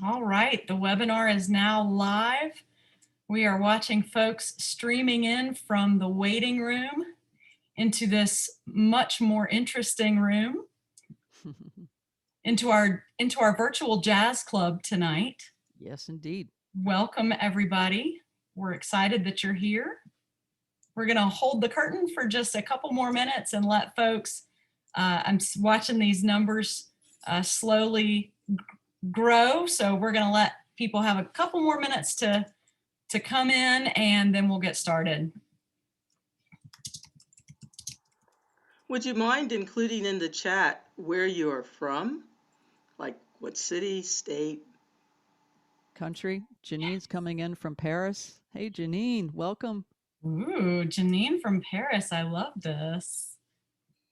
All right, the webinar is now live. We are watching folks streaming in from the waiting room into this much more interesting room, into our virtual jazz club tonight. Yes, indeed. Welcome, everybody. We're excited that you're here. We're going to hold the curtain for just a couple more minutes and let folks, I'm watching these numbers slowly grow, so we're going to let people have a couple more minutes to come in, and then we'll get started. Would you mind including in the chat where you are from? Like what city, state? Country. Janine's coming in from Paris. Hey, Janine, welcome. Ooh, Janine from Paris. I love this.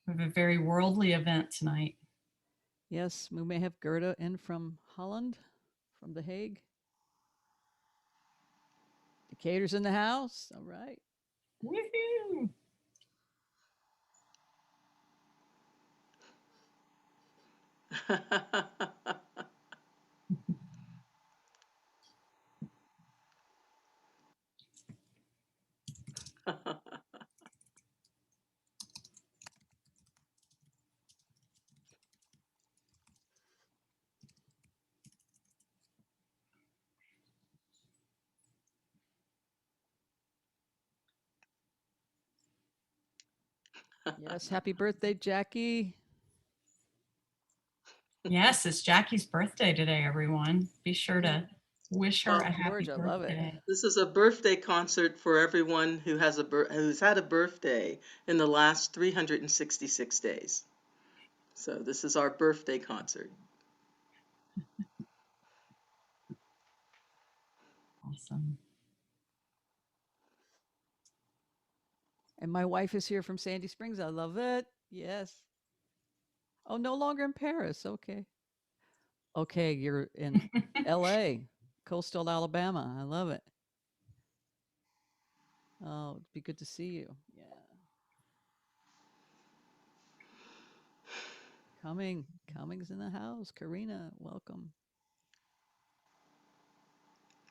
We have a very worldly event tonight. Yes, we may have Gerda in from Holland, from The Hague. Decatur's in the house. All right. Woohoo! Yes, happy birthday, Jackie. Yes, it's Jackie's birthday today, everyone. Be sure to wish her Well, a happy George, I love it. birthday. this is a birthday concert for everyone who has who's had a birthday in the last 366 days. So this is our birthday concert. Awesome. And my wife is here from Sandy Springs. I love it. Yes. Oh, no longer in Paris. Okay. Okay, you're in LA, coastal Alabama. I love it. Oh, it'd be good to see you. Yeah. Cumming's in the house. Karina, welcome.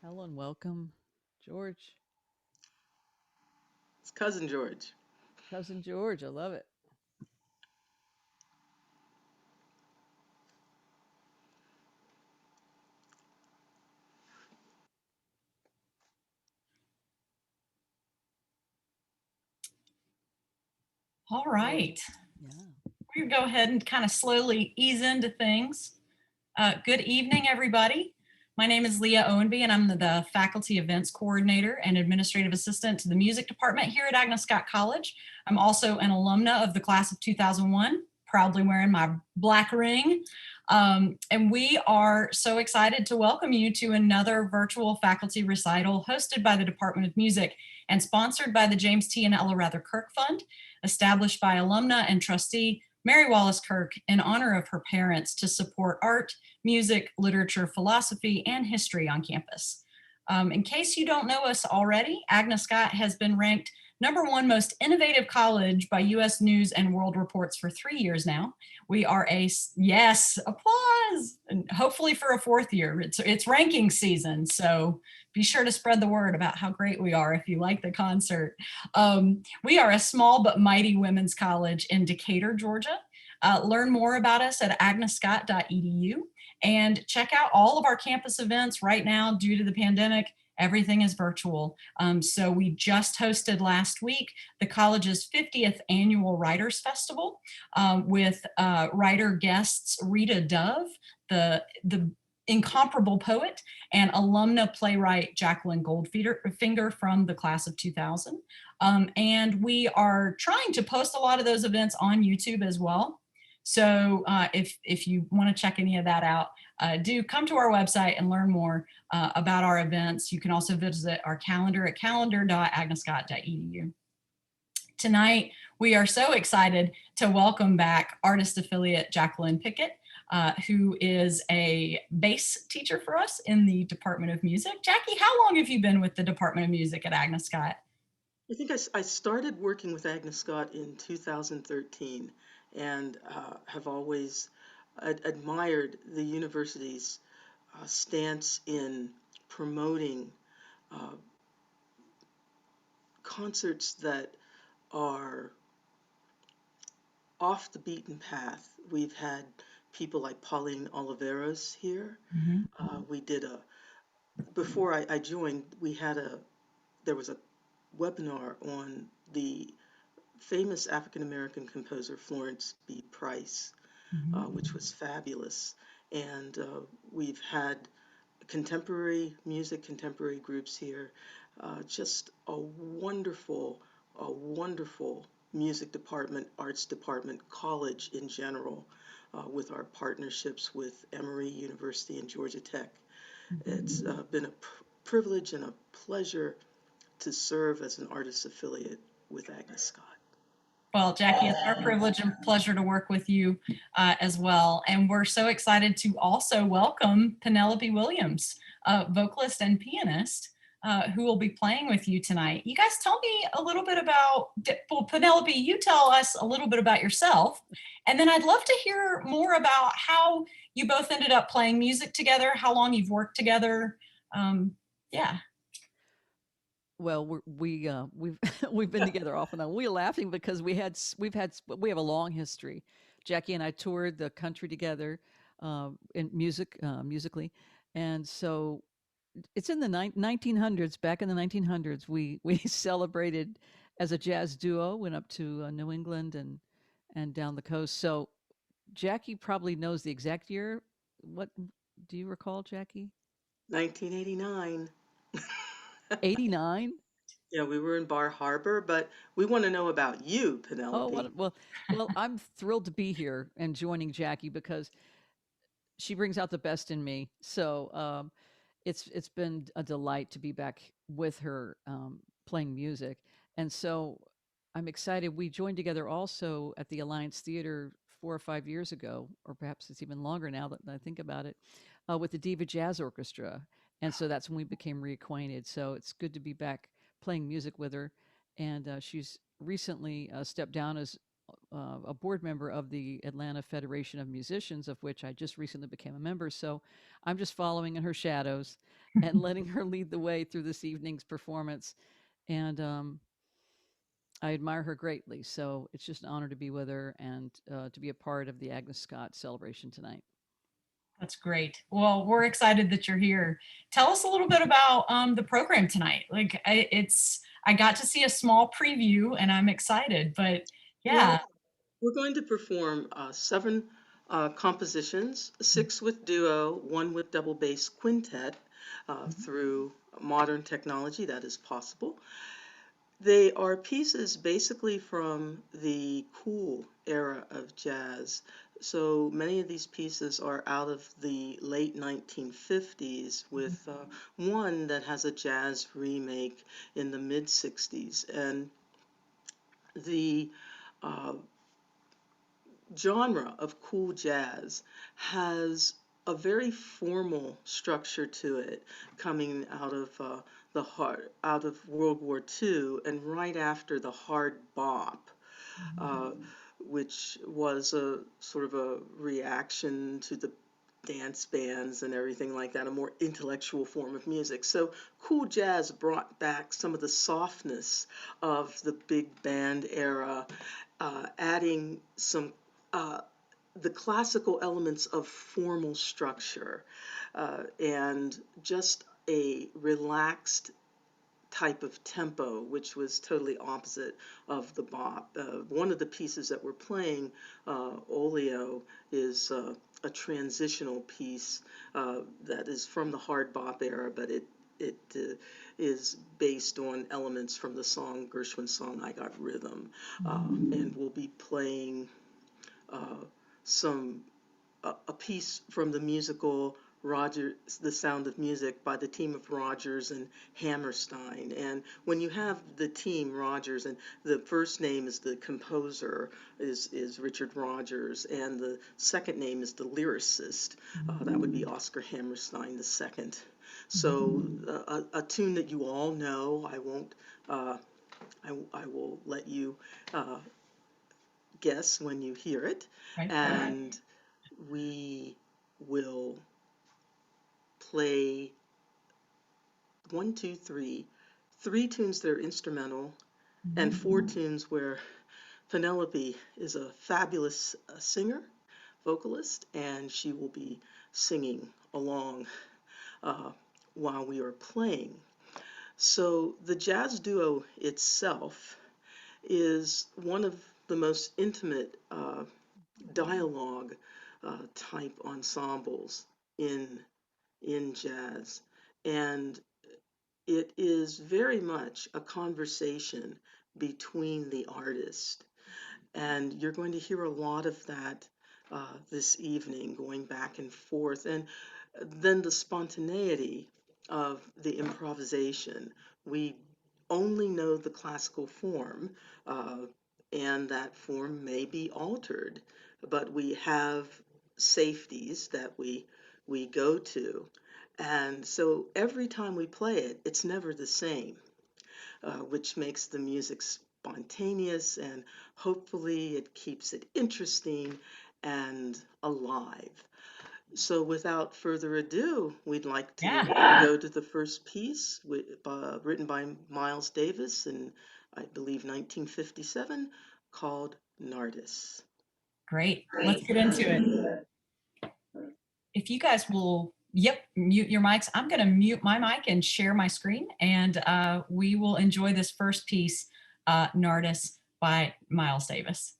Helen, welcome. George, It's Cousin George. cousin George, I love it. All right. Yeah. We're going to go ahead and kind of slowly ease into things. Good evening, everybody. My name is Leah Owenby, and I'm the Faculty Events Coordinator and Administrative Assistant to the Music Department here at Agnes Scott College. I'm also an alumna of the class of 2001, proudly wearing my black ring. And we are so excited to welcome you to another virtual faculty recital hosted by the Department of Music and sponsored by the James T. and Ella Rather Kirk Fund, established by alumna and trustee Mary Wallace Kirk in honor of her parents to support art, music, literature, philosophy, and history on campus. In case you don't know us already, Agnes Scott has been ranked #1 most innovative college by US News and World Reports for 3 years now. We are yes, applause, and hopefully for a 4th year. It's ranking season, so be sure to spread the word about how great we are if you like the concert. We are a small but mighty women's college in Decatur, Georgia. Learn more about us at agnescott.edu and check out all of our campus events right now. Due to the pandemic, everything is virtual. So we just hosted last week the college's 50th annual Writers Festival with writer guests Rita Dove, the incomparable poet, and alumna playwright Jacqueline Goldfinger from the class of 2000. And we are trying to post a lot of those events on YouTube as well. So if you want to check any of that out, do come to our website and learn more about our events. You can also visit our calendar at calendar.agnescott.edu. Tonight, we are so excited to welcome back artist affiliate Jacqueline Pickett, who is a bass teacher for us in the Department of Music. Jackie, how long have you been with the Department of Music at Agnes Scott? I think I started working with Agnes Scott in 2013 and have always admired the university's stance in promoting uh, concerts that are off the beaten path. We've had people like Pauline Oliveros here. Mhm. We did before I joined, there was a webinar on the famous African American composer Florence B. Price, Mhm. which was fabulous. And we've had contemporary music, contemporary groups here. Just a wonderful music department, arts department, college in general, with our partnerships with Emory University and Georgia Tech. It's been a privilege and a pleasure to serve as an artist affiliate with Agnes Scott. Well, Jackie, it's our privilege and pleasure to work with you as well. And we're so excited to also welcome Penelope Williams, vocalist and pianist, who will be playing with you tonight. You guys tell me a little bit about, well, Penelope, you tell us a little bit about yourself. And then I'd love to hear more about how you both ended up playing music together, how long you've worked together. Yeah. Well, we've we've been together off and on. We're laughing because we have a long history. Jackie and I toured the country together in musically, and so it's in the 1900s. Back in the 1900s, we celebrated as a jazz duo. Went up to New England and down the coast. So Jackie probably knows the exact year. What do you recall, Jackie? 1989. 89. Yeah, we were in Bar Harbor, but we want to know about you, Oh, Penelope. well, I'm thrilled to be here and joining Jackie because she brings out the best in me. So it's been a delight to be back with her playing music, and so I'm excited. We joined together also at the Alliance Theater 4 or 5 years ago, or perhaps it's even longer now that I think about it, with the Diva Jazz Orchestra, and so that's when we became reacquainted. So it's good to be back playing music with her, and she's recently stepped down as a board member of the Atlanta Federation of Musicians, of which I just recently became a member. So I'm just following in her shadows and letting her lead the way through this evening's performance. And I admire her greatly. So it's just an honor to be with her and to be a part of the Agnes Scott celebration tonight. That's great. Well, we're excited that you're here. Tell us a little bit about the program tonight. Like, I got to see a small preview, and I'm excited. But Well, yeah. we're going to perform seven compositions, six with duo, one with double bass quintet, through modern technology that is possible. They are pieces basically from the cool era of jazz. So many of these pieces are out of the late 1950s, with one that has a jazz remake in the mid 60s. And the uh, genre of cool jazz has a very formal structure to it, coming out of out of World War II and right after the hard bop, uh, which was a sort of a reaction to the dance bands and everything like that, a more intellectual form of music. So cool jazz brought back some of the softness of the big band era, adding some uh, the classical elements of formal structure, and just a relaxed type of tempo, which was totally opposite of the bop. One of the pieces that we're playing, Oleo, is a transitional piece that is from the hard bop era, but it is based on elements from the song, Gershwin's song, I Got Rhythm. And we'll be playing uh, some a piece from the musical Rogers, The Sound of Music, by the team of Rogers and Hammerstein. And when you have the team Rogers, and the first name is the composer, is Richard Rogers, and the second name is the lyricist, that would be Oscar Hammerstein the second. So a tune that you all know, I won't, I will let you guess when you hear it, Right. and we will play one, two, three tunes that are instrumental, and 4 tunes where Penelope is a fabulous singer, vocalist, and she will be singing along uh, while we are playing. So the jazz duo itself is one of the most intimate dialogue type ensembles in jazz, and it is very much a conversation between the artist. And you're going to hear a lot of that this evening, going back and forth. And then the spontaneity of the improvisation. We only know the classical form, and that form may be altered, but we have safeties that we go to. And so every time we play it, it's never the same, which makes the music spontaneous, and hopefully it keeps it interesting and alive. So without further ado, we'd like to go to the first piece written by Miles Davis in, I believe, 1957, called Nardis. Great. Let's get into it. If you guys will, mute your mics. I'm going to mute my mic and share my screen, and we will enjoy this first piece, Nardis by Miles Davis.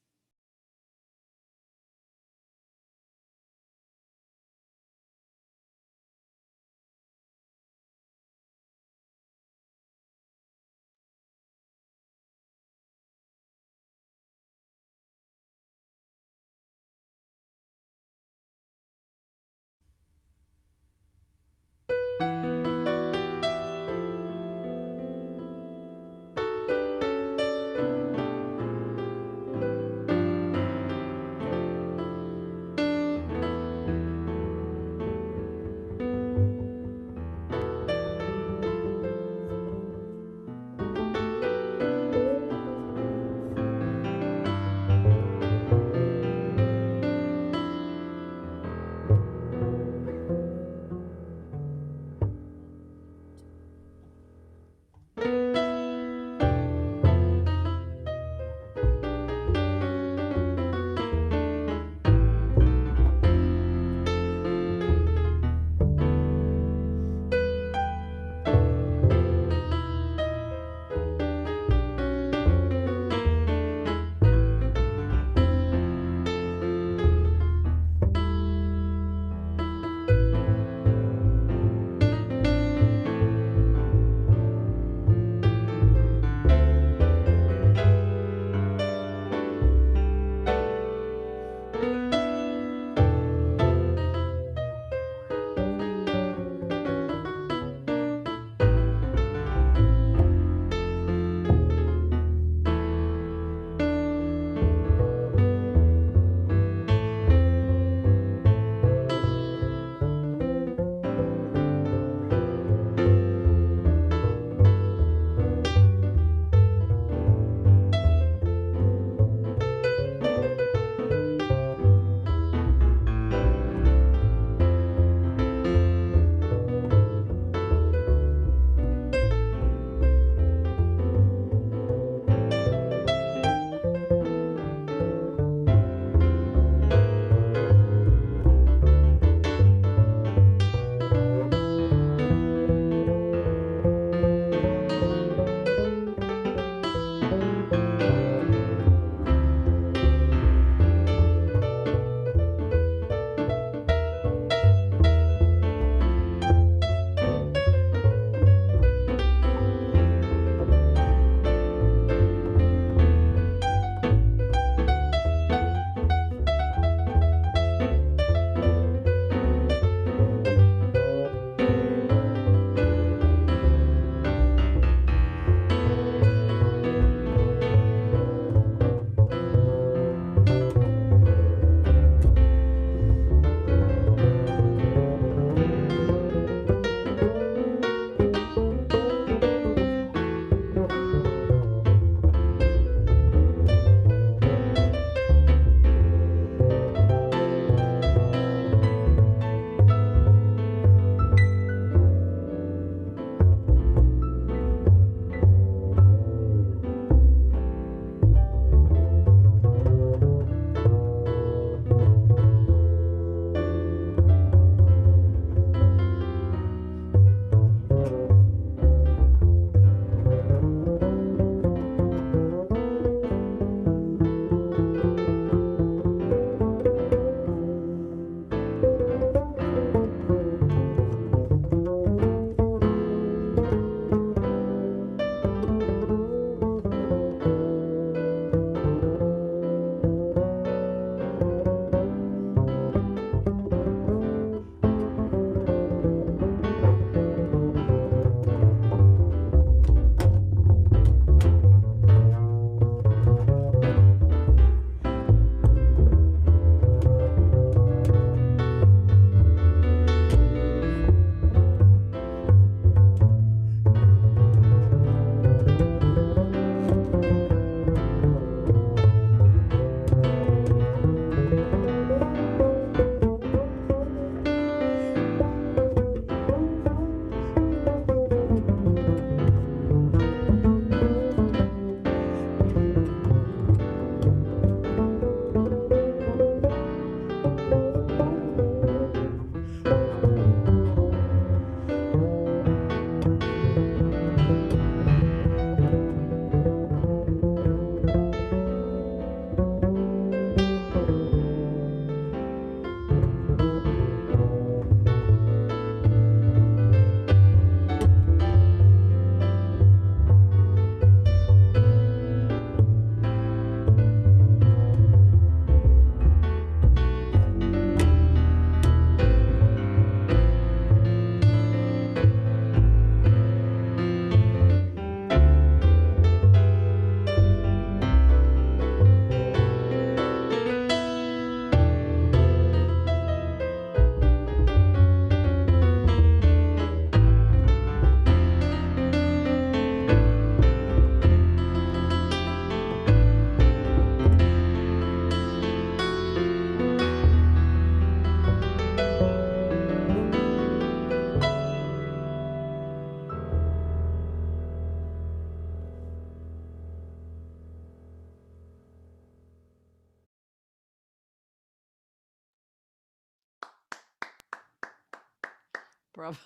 Bravo.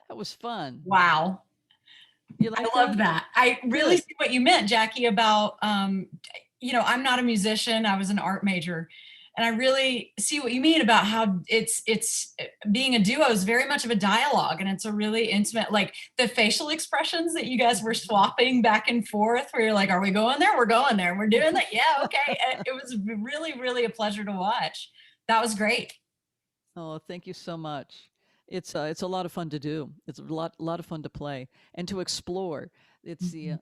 That was fun. Wow. You I like love that. I really Good. see what you meant, Jackie, about, you know, I'm not a musician. I was an art major. And I really see what you mean about how it's being a duo is very much of a dialogue, and it's a really intimate, like the facial expressions that you guys were swapping back and forth where you're like, are we going there? We're going there. We're doing that. Yeah. Okay. It was really, really a pleasure to watch. That was great. Oh, thank you so much. It's a lot of fun to do. It's a lot of fun to play and to explore. It's the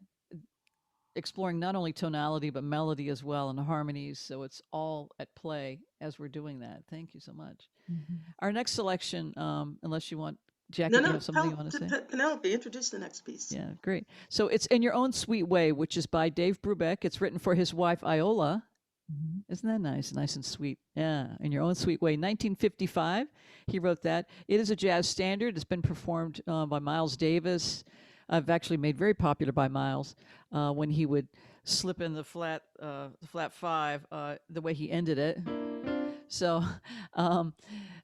exploring not only tonality but melody as well and harmonies. So it's all at play as we're doing that. Thank you so much. Our next selection, unless you want, Jackie, No, do you no, have something you want to say? Penelope, introduce the next piece. Yeah, great. So it's In Your Own Sweet Way, which is by Dave Brubeck. It's written for his wife Iola. Isn't that nice? Nice and sweet. Yeah, In Your Own Sweet Way. 1955, he wrote that. It is a jazz standard. It's been performed by Miles Davis. I've actually made very popular by Miles when he would slip in the flat five, the way he ended it. So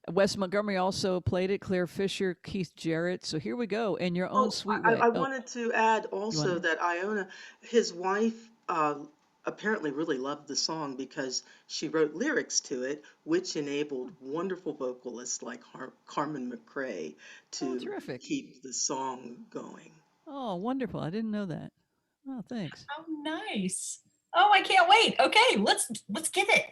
Wes Montgomery also played it, Claire Fisher, Keith Jarrett. So here we go, In Your Own Sweet Way. I wanted to add also that Iona, his wife, apparently really loved the song because she wrote lyrics to it, which enabled wonderful vocalists like Carmen McRae to keep the song going. Oh, wonderful. I didn't know that. Oh, thanks. Oh, nice. Oh, I can't wait. Okay, let's get it.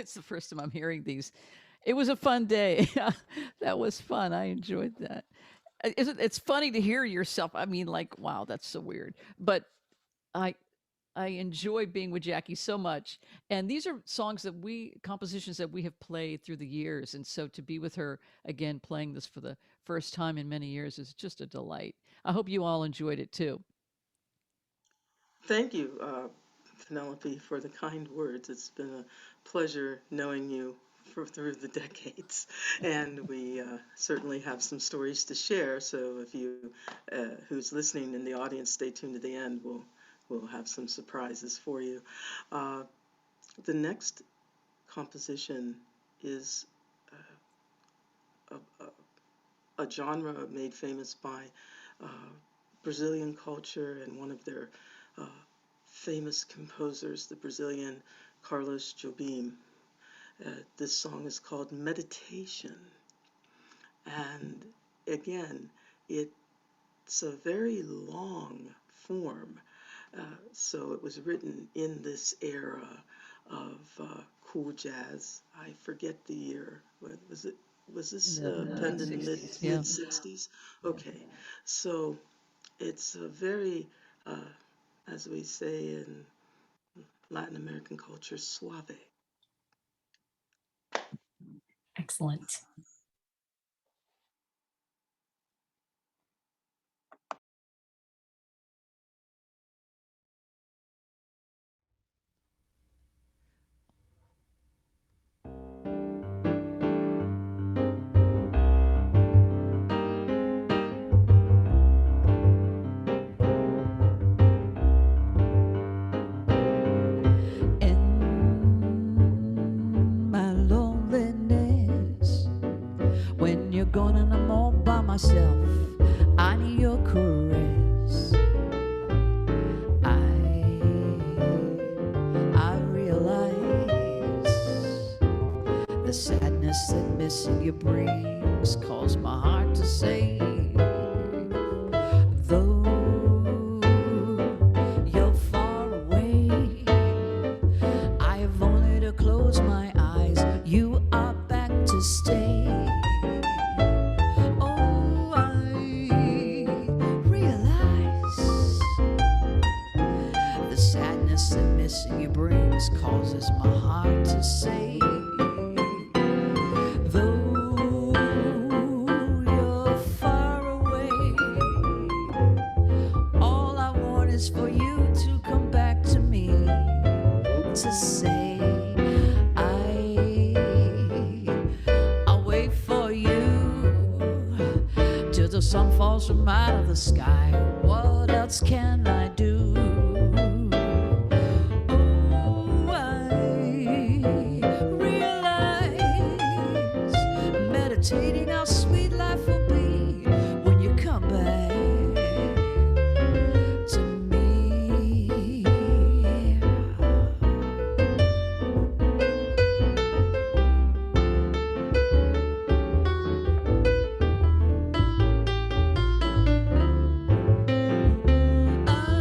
It's the first time I'm hearing these. It was a fun day. That was fun. I enjoyed that. It's funny to hear yourself. I mean, like, wow, that's so weird. But I I enjoy being with Jackie so much. And these are compositions that we have played through the years. And so to be with her again, playing this for the first time in many years is just a delight. I hope you all enjoyed it too. Thank you, Penelope, for the kind words. It's been a pleasure knowing you through the decades, and we certainly have some stories to share. So if you, who's listening in the audience, stay tuned to the end. We'll have some surprises for you. Uh, the next composition is a genre made famous by uh, Brazilian culture and one of their uh, famous composers, the Brazilian Carlos Jobim. This song is called Meditation. And again, it's a very long form. So it was written in this era of cool jazz. I forget the year. What was it? Was this penned in the mid 60s? Okay, so it's a very, as we say in Latin American culture, suave. Excellent. In my loneliness, when you're gone and I'm all by myself, I need your caress. I realize the sadness that missing you brings calls my heart to say, though you're far away, I have only to close my eyes. You are back to stay. Oh, I realize the sadness that missing you brings causes my heart to say, though you're far away, all I want is for you to come back to me, to say I'll wait for you till the sun falls from out of the sky. What else can I do? Oh, I realize meditating how sweet life will be when you come back to me. I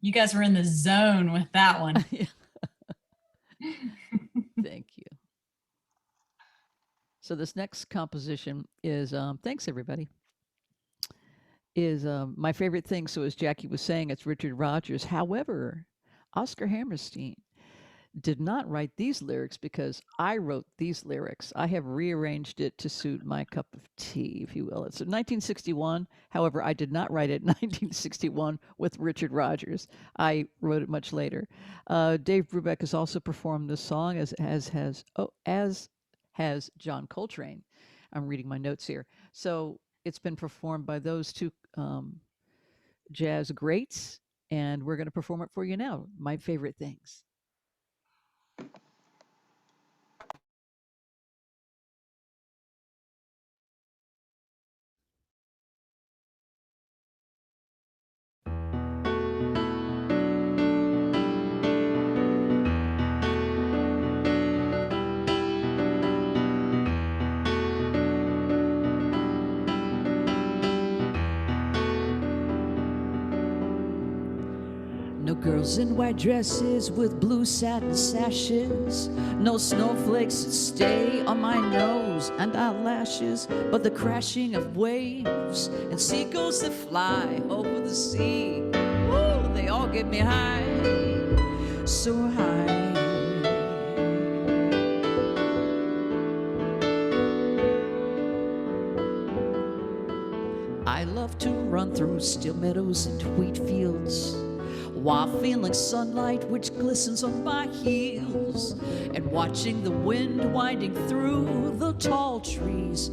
You guys were in the zone with that one. Thank you. So this next composition is, thanks everybody, is my favorite thing. So as Jackie was saying, it's Richard Rodgers. However, Oscar Hammerstein did not write these lyrics because I wrote these lyrics. I have rearranged it to suit my cup of tea, if you will. It's 1961. However, I did not write it in 1961 with Richard Rodgers. I wrote it much later. Dave Brubeck has also performed this song, as has John Coltrane. I'm reading my notes here. So it's been performed by those two jazz greats, and we're going to perform it for you now. My favorite things. No girls in white dresses with blue satin sashes, no snowflakes that stay on my nose and eyelashes, but the crashing of waves and seagulls that fly over the sea. Woo, they all get me high, so high. I love to run through still meadows and wheat fields while feeling sunlight which glistens on my heels, and watching the wind winding through the tall trees,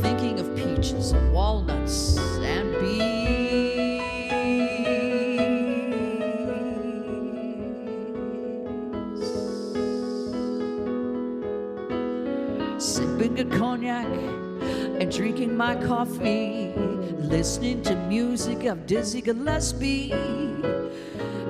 thinking of peaches and walnuts and bees. Sipping a cognac and drinking my coffee, listening to music of Dizzy Gillespie.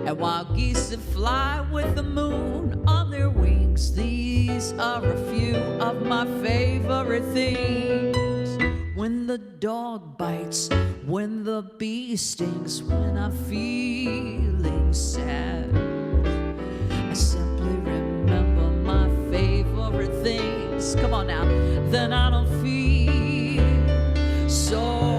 And wild geese that fly with the moon on their wings, these are a few of my favorite things. When the dog bites, when the bee stings, when I'm feeling sad, I simply remember my favorite things. Come on now. Then I don't feel so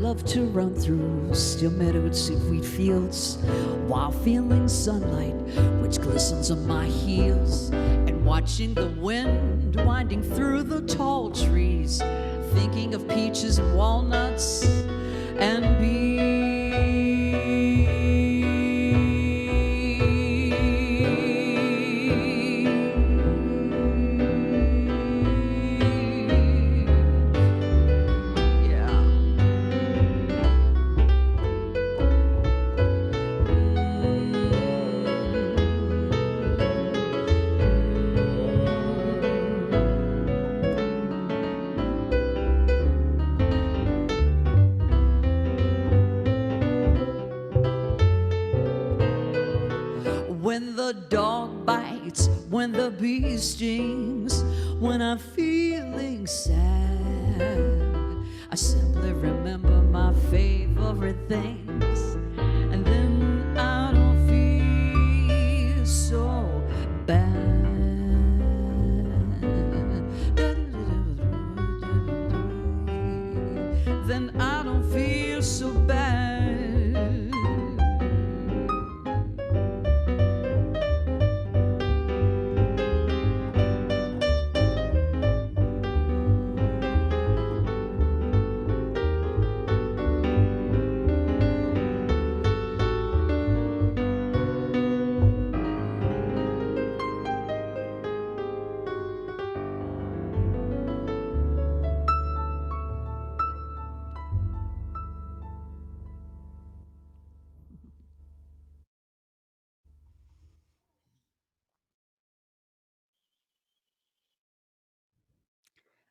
love to run through still meadows and wheat fields while feeling sunlight which glistens on my heels, and watching the wind winding through the tall trees, thinking of peaches and walnuts and bees. When the dog bites, when the bee stings, when I'm feeling sad, I simply remember my favorite things, and then I don't feel so bad. Then I don't feel so bad.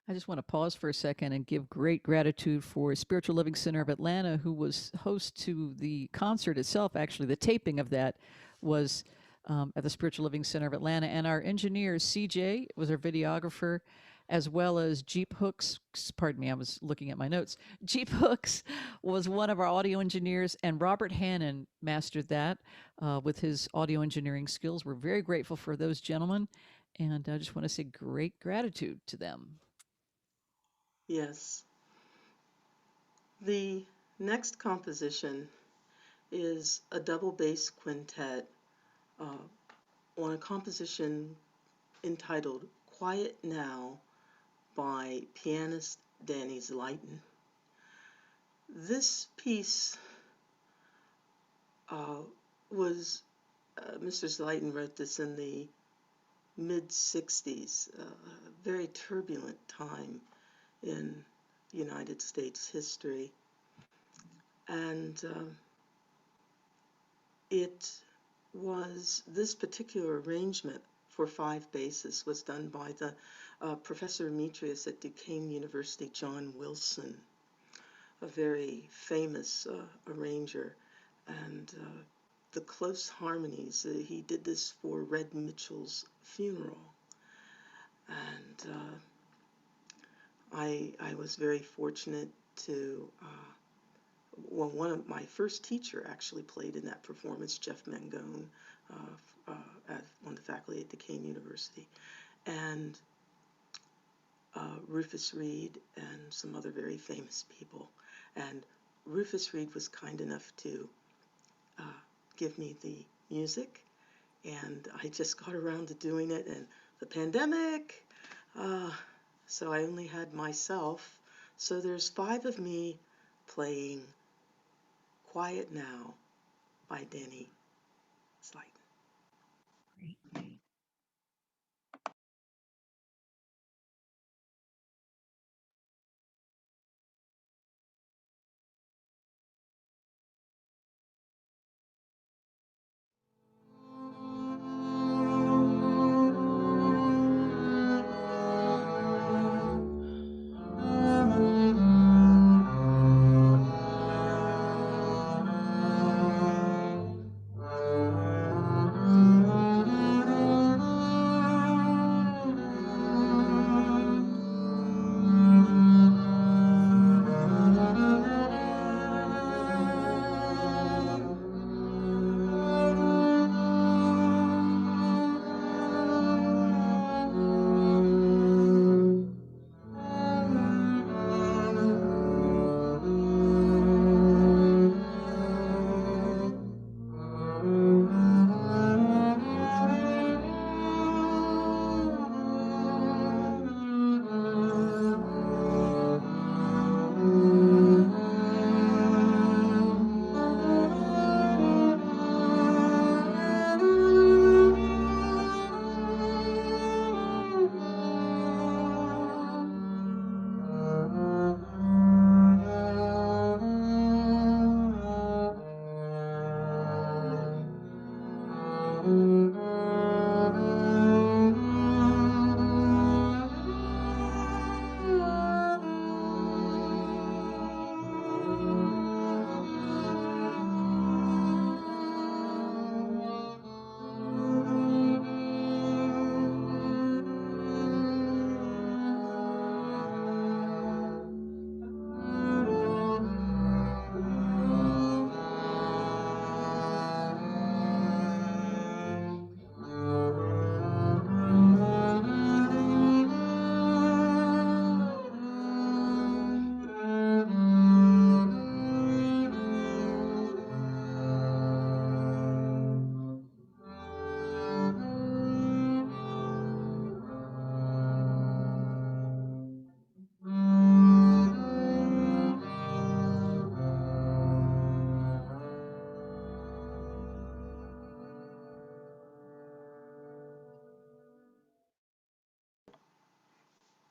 I just want to pause for a second and give great gratitude for Spiritual Living Center of Atlanta, who was host to the concert itself. Actually, the taping of that was at the Spiritual Living Center of Atlanta. And our engineer, CJ, was our videographer, as well as Jeep Hooks. Pardon me, I was looking at my notes. Jeep Hooks was one of our audio engineers, and Robert Hannon mastered that with his audio engineering skills. We're very grateful for those gentlemen, and I just want to say great gratitude to them. Yes. The next composition is a double bass quintet on a composition entitled Quiet Now by pianist Danny Zlighten. This piece was, Mr. Zlighten wrote this in the mid-60s, a very turbulent time in United States history. And this particular arrangement for 5 basses was done by the Professor Emeritus at Duquesne University, John Wilson, a very famous arranger. And the close harmonies, he did this for Red Mitchell's funeral. And I was very fortunate to, one of my first teacher actually played in that performance, Jeff Mangone, on the faculty at Duquesne University, and Rufus Reid and some other very famous people. And Rufus Reid was kind enough to give me the music, and I just got around to doing it, and the pandemic, so I only had myself. So there's 5 of me playing Quiet Now by Danny Zlighten. Great.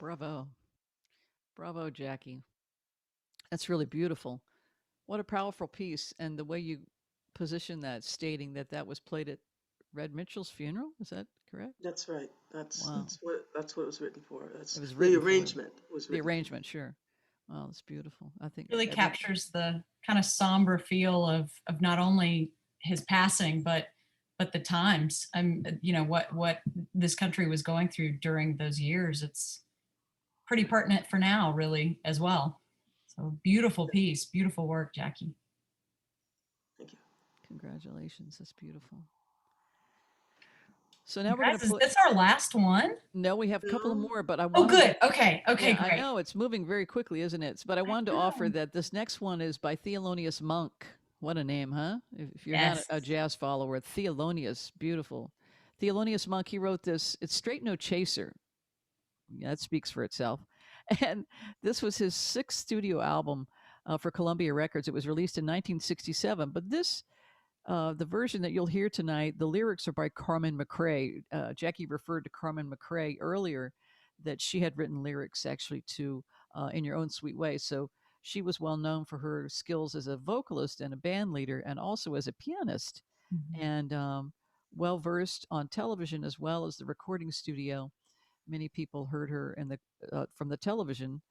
Bravo. Bravo, Jackie. That's really beautiful. What a powerful piece. And the way you position that, stating that that was played at Red Mitchell's funeral, is that correct? That's right. That's Wow. that's what it was written for. That's It was the written for. arrangement was The written. arrangement, sure. Wow, that's beautiful. I think Really captures the kind of somber feel of not only his passing, but the times. You know, what this country was going through during those years. It's pretty pertinent for now, really, as well. So beautiful piece, beautiful work, Jackie. Thank you. Congratulations. That's beautiful. So now we're going to Is this our last one? No, we have a couple of No. more, but I Oh, want good. Okay. Yeah, Great. I know it's moving very quickly, isn't it? But I wanted to offer that this next one is by Thelonious Monk. What a name, huh? If you're not Yes. a jazz follower, Thelonious, beautiful. Thelonious Monk, he wrote this. It's Straight No Chaser. Yeah, that speaks for itself. And this was his sixth studio album for Columbia Records. It was released in 1967. But this, the version that you'll hear tonight, the lyrics are by Carmen McRae. Jackie referred to Carmen McRae earlier, that she had written lyrics actually to In Your Own Sweet Way. So she was well known for her skills as a vocalist and a band leader, and also as a pianist, and well versed on television as well as the recording studio. Many people heard her in the from the television,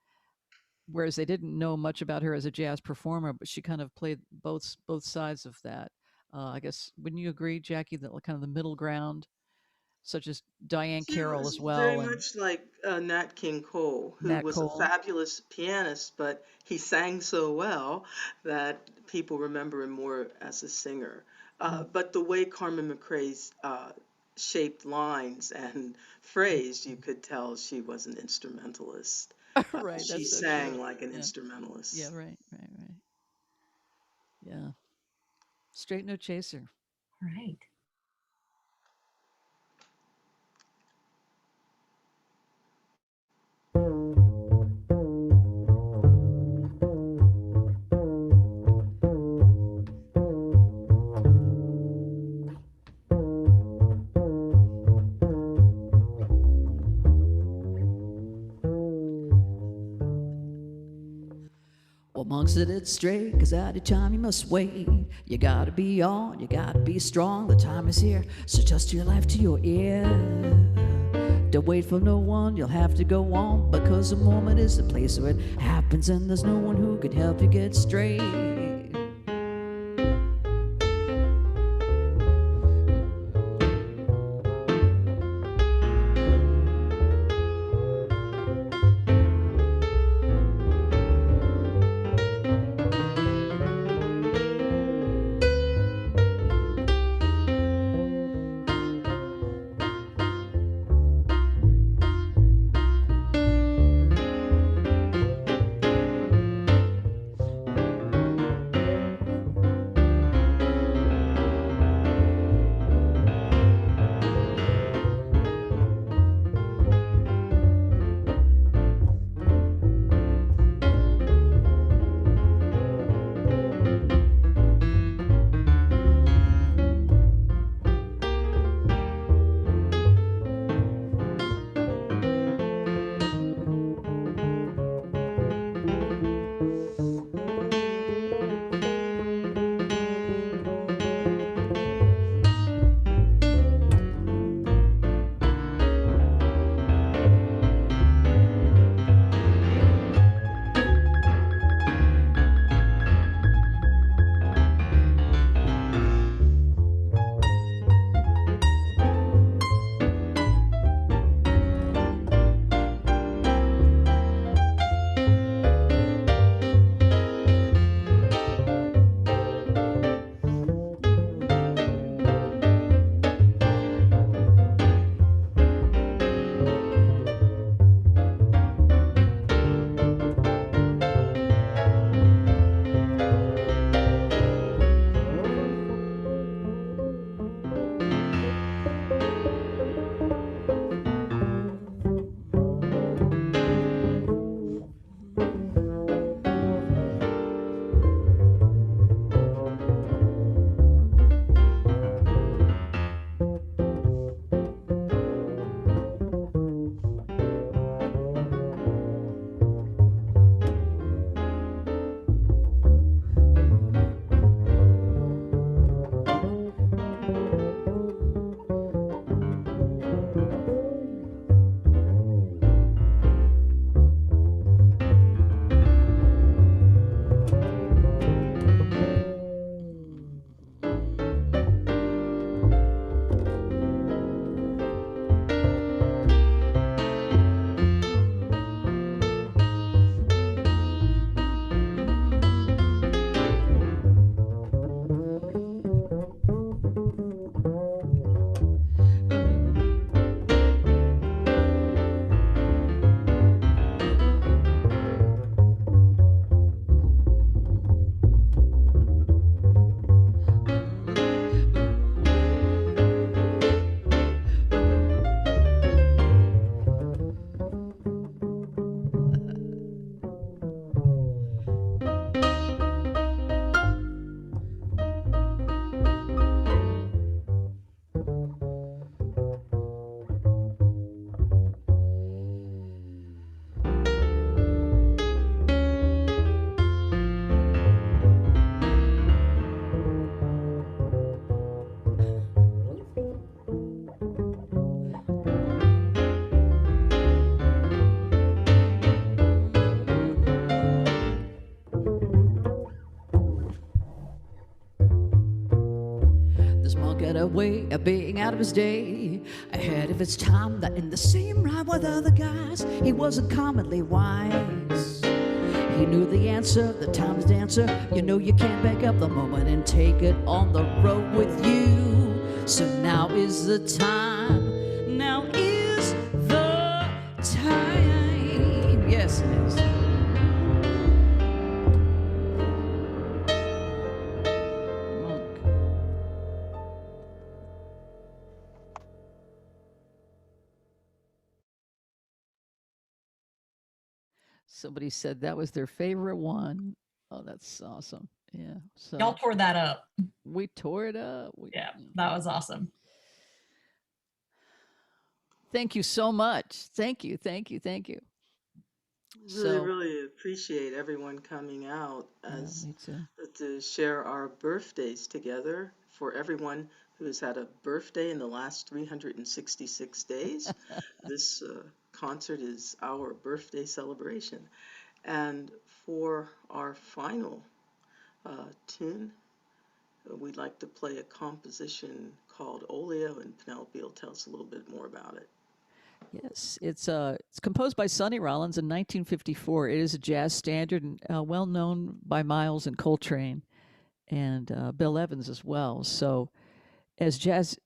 whereas they didn't know much about her as a jazz performer. But she kind of played both sides of that. I guess, wouldn't you agree, Jackie, that kind of the middle ground, such as Diane She Carroll was as well, very and much like Nat King Cole, who Nat was a Cole? fabulous pianist, but he sang so well that people remember him more as a singer. But the way Carmen McRae's shaped lines and phrased, you could tell she was an instrumentalist. Right, She that's so sang true. like an Yeah. instrumentalist. Yeah, right. Yeah. Straight No Chaser. Right. Well, Monk said it's straight, 'cause at a time you must wait. You gotta be on, you gotta be strong, the time is here, so trust your life to your ear. Don't wait for no one, you'll have to go on, because the moment is the place where it happens, and there's no one who can help you get straight. This monk had a way of being out of his day, ahead of his time, that in the same ride with other guys, he wasn't commonly wise. He knew the answer, the time's dancer. You know you can't back up the moment and take it on the road with you. So now is the time. Now is the time. Yes, it is. Monk. Somebody said that was their favorite one. Oh, that's awesome. Yeah. So Y'all tore that up. we tore it up. Yeah, that was awesome. Thank you so much. Thank you. Thank you. Thank you. Really, really appreciate everyone coming out as me too. to share our birthdays together. For everyone who has had a birthday in the last 366 days, this concert is our birthday celebration. And for our final tune, we'd like to play a composition called Olio, and Penelope will tell us a little bit more about it. Yes, it's composed by Sonny Rollins in 1954. It is a jazz standard and well known by Miles and Coltrane and Bill Evans as well. So as jazz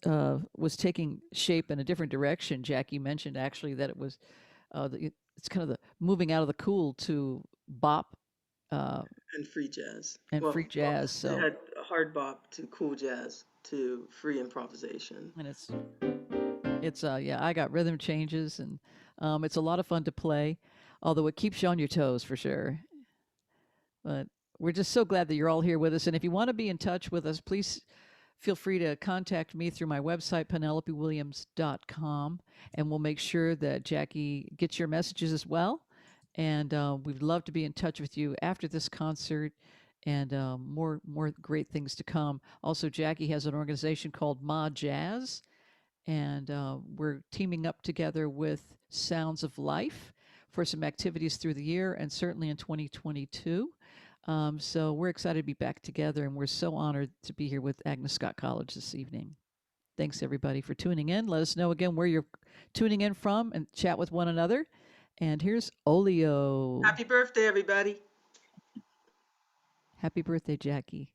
was taking shape in a different direction, Jackie mentioned actually that it was it's kind of the moving out of the cool to bop and free jazz. and free jazz. So they had hard bop to cool jazz to free improvisation. and it's yeah, I got rhythm changes and it's a lot of fun to play, although it keeps you on your toes for sure. But we're just so glad that you're all here with us. And if you want to be in touch with us, please feel free to contact me through my website, penelopewilliams.com, and we'll make sure that Jackie gets your messages as well. And we'd love to be in touch with you after this concert and more great things to come. Also, Jackie has an organization called Ma Jazz, and we're teaming up together with Sounds of Life for some activities through the year and certainly in 2022. So we're excited to be back together, and we're so honored to be here with Agnes Scott College this evening. Thanks, everybody, for tuning in. Let us know again where you're tuning in from and chat with one another. And here's Olio. Happy birthday, everybody. Happy birthday, Jackie.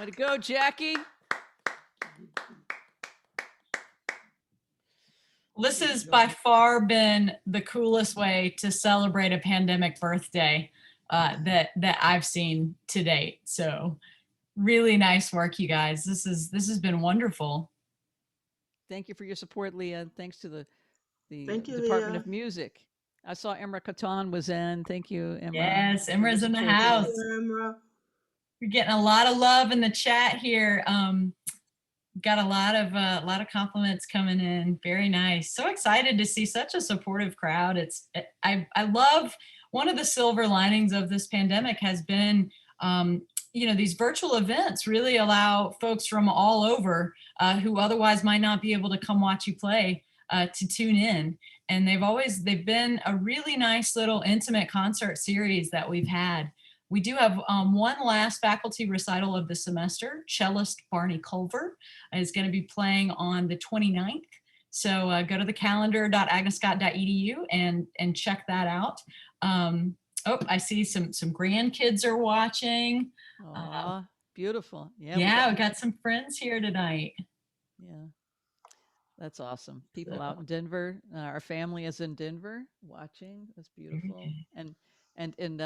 Way to go, Jackie. This has by far been the coolest way to celebrate a pandemic birthday that I've seen to date. So really nice work, you guys. This has been wonderful. Thank you for your support, Leah. Thanks to the Thank you, Department Leah. of Music. I saw Emra Katan was in. Thank you, Emra. Yes, for your Emra's in the support. house. Camera. We're getting a lot of love in the chat here. Got a lot of compliments coming in. Very nice. So excited to see such a supportive crowd. I love, one of the silver linings of this pandemic has been, these virtual events really allow folks from all over who otherwise might not be able to come watch you play to tune in. And they've been a really nice little intimate concert series that we've had. We do have one last faculty recital of the semester. Cellist Barney Culver is going to be playing on the 29th. So go to the calendar.agnescott.edu and check that out. I see some grandkids are watching. Aw, beautiful. Yeah, we got some friends here tonight. Yeah, that's awesome. People out in Denver. Our family is in Denver watching. That's beautiful. And in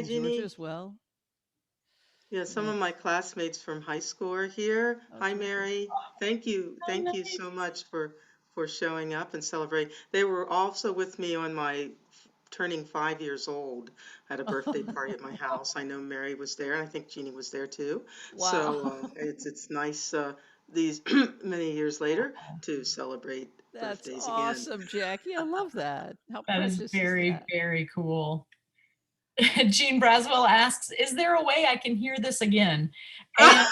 Jeannie. Georgia as well. Yeah, some of my classmates from high school are here. Oh, Hi, terrific. Mary. Thank you. Thank you so much for showing up and celebrating. They were also with me on my turning 5 years old at a birthday party at my house. I know Mary was there, and I think Jeannie was there too. Wow. So it's nice these many years later to celebrate That's birthdays awesome, Jackie. I love that. How That precious is very, that? very cool. Jean Braswell asks, is there a way I can hear this again? And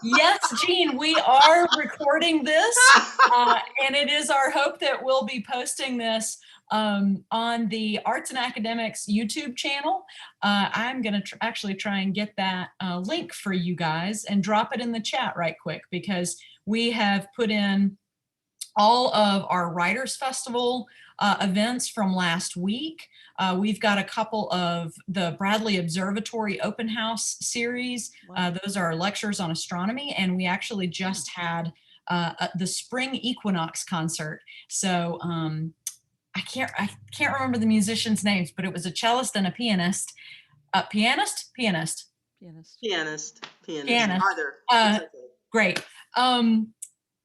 yes, Jean, we are recording this, and it is our hope that we'll be posting this on the Arts and Academics YouTube channel. I'm going to actually try and get that link for you guys and drop it in the chat right quick, because we have put in all of our Writers Festival events from last week. We've got a couple of the Bradley Observatory Open House series. Wow. Those are lectures on astronomy, and we actually just had the spring equinox concert. So I can't remember the musicians' names, but it was a cellist and a pianist. Pianist. Either. Great.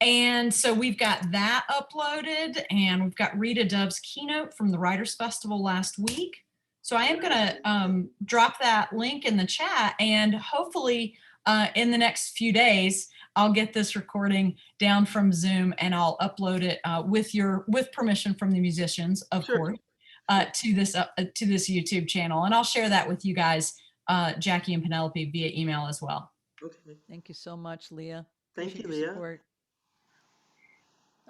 And so we've got that uploaded, and we've got Rita Dove's keynote from the Writers Festival last week. So I am going to drop that link in the chat, and hopefully in the next few days, I'll get this recording down from Zoom and I'll upload it with permission from the musicians, of course, to this YouTube channel. And I'll share that with you guys, Jackie and Penelope, via email as well. Okay. Thank you so much, Leah. Thank Appreciate you, your Leah. support.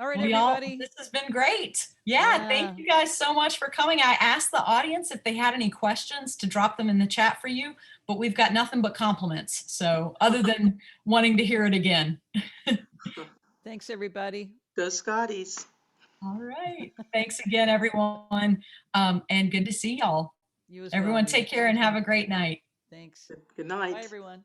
All right, Well, everybody. this has been great. Yeah, thank you guys so much for coming. I asked the audience if they had any questions to drop them in the chat for you, but we've got nothing but compliments. So other than wanting to hear it again. Thanks, everybody. Go Scotties. All right. Thanks again, everyone. And good to see y'all. You as well. Everyone take care and have a great night. Thanks. Good night. Bye, everyone.